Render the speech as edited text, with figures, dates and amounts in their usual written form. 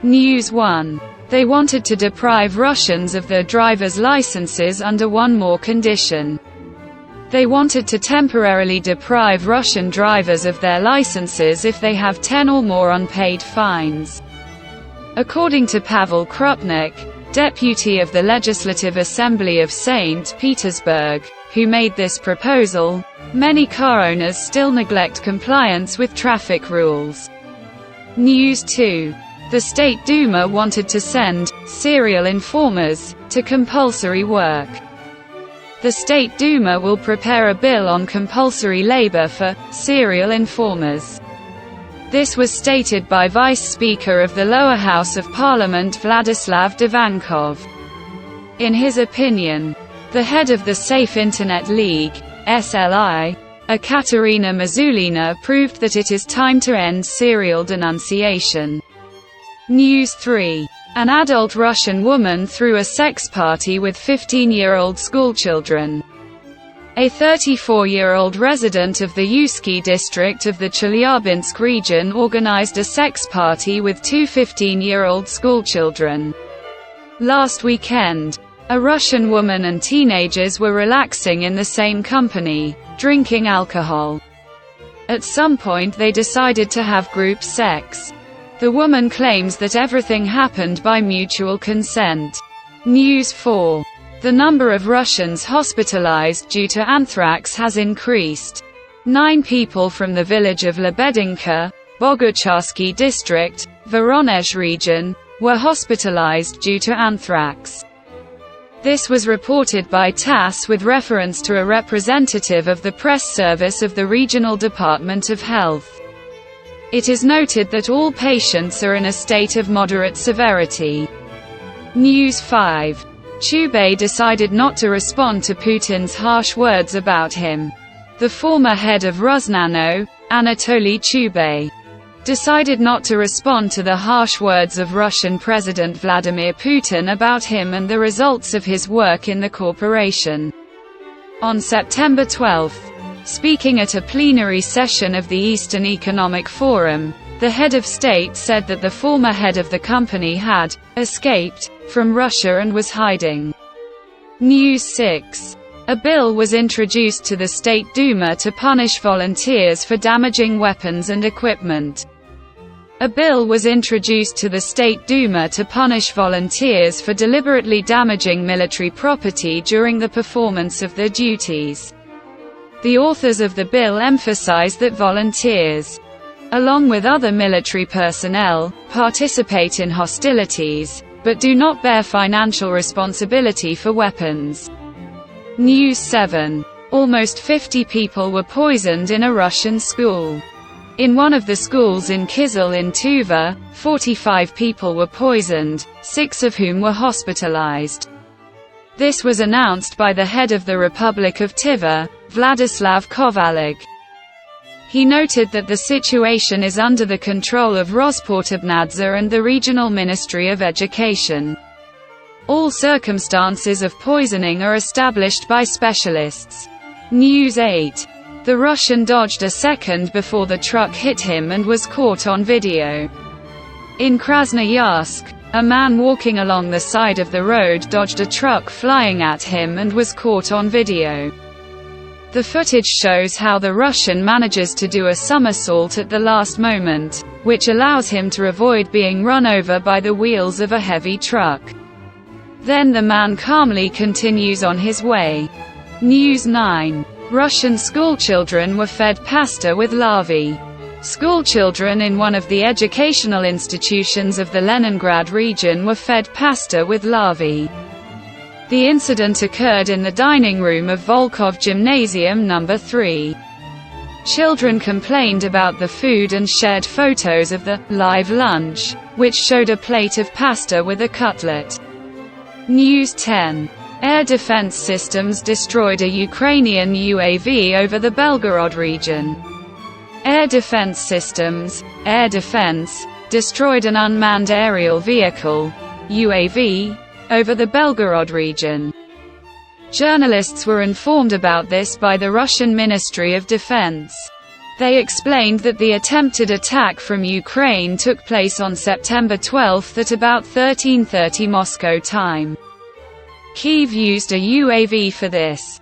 News 1. They wanted to deprive Russians of their driver's licenses under one more condition. They wanted to temporarily deprive Russian drivers of their licenses if they have 10 or more unpaid fines. According to Pavel Krupnik, deputy of the Legislative Assembly of St. Petersburg, who made this proposal, many car owners still neglect compliance with traffic rules. News 2. The State Duma wanted to send serial informers to compulsory work. The State Duma will prepare a bill on compulsory labor for serial informers. This was stated by Vice Speaker of the lower house of Parliament Vladislav Divankov. In his opinion, the head of the Safe Internet League, SLI, Katerina Mazulina, proved that it is time to end serial denunciation. News 3. An adult Russian woman threw a sex party with 15-year-old schoolchildren. A 34-year-old resident of the Yuski district of the Chelyabinsk region organized a sex party with two 15-year-old schoolchildren. Last weekend, a Russian woman and teenagers were relaxing in the same company, drinking alcohol. At some point they decided to have group sex. The woman claims that everything happened by mutual consent. News 4. The number of Russians hospitalized due to anthrax has increased. 9 people from the village of Lebedinka, Bogucharsky district, Voronezh region, were hospitalized due to anthrax. This was reported by TASS with reference to a representative of the press service of the Regional Department of Health. It is noted that all patients are in a state of moderate severity. News 5. Chubais decided not to respond to Putin's harsh words about him. The former head of Rosnano, Anatoly Chubais, decided not to respond to the harsh words of Russian President Vladimir Putin about him and the results of his work in the corporation. On September 12, speaking at a plenary session of the Eastern Economic Forum, the head of state said that the former head of the company had escaped from Russia and was hiding. News 6. A bill was introduced to the State Duma to punish volunteers for damaging weapons and equipment. A bill was introduced to the State Duma to punish volunteers for deliberately damaging military property during the performance of their duties. The authors of the bill emphasize that volunteers, along with other military personnel, participate in hostilities, but do not bear financial responsibility for weapons. News 7. Almost 50 people were poisoned in a Russian school. In one of the schools in Kyzyl in Tuva, 45 people were poisoned, 6 of whom were hospitalized. This was announced by the head of the Republic of Tuva, Vladislav Kovalig. He noted that the situation is under the control of Rosportobnadzor and the Regional Ministry of Education. All circumstances of poisoning are established by specialists. News 8. The Russian dodged a second before the truck hit him and was caught on video. In Krasnoyarsk, a man walking along the side of the road dodged a truck flying at him and was caught on video. The footage shows how the Russian manages to do a somersault at the last moment, which allows him to avoid being run over by the wheels of a heavy truck. Then the man calmly continues on his way. News 9. Russian schoolchildren were fed pasta with larvae. Schoolchildren in one of the educational institutions of the Leningrad region were fed pasta with larvae. The incident occurred in the dining room of Volkov Gymnasium No. 3. Children complained about the food and shared photos of the live lunch, which showed a plate of pasta with a cutlet. News 10. Air defense systems destroyed a Ukrainian UAV over the Belgorod region. Air defense systems, air defense, destroyed an unmanned aerial vehicle, UAV, over the Belgorod region. Journalists were informed about this by the Russian Ministry of Defense. They explained that the attempted attack from Ukraine took place on September 12 at about 13:30 Moscow time. Kyiv used a UAV for this.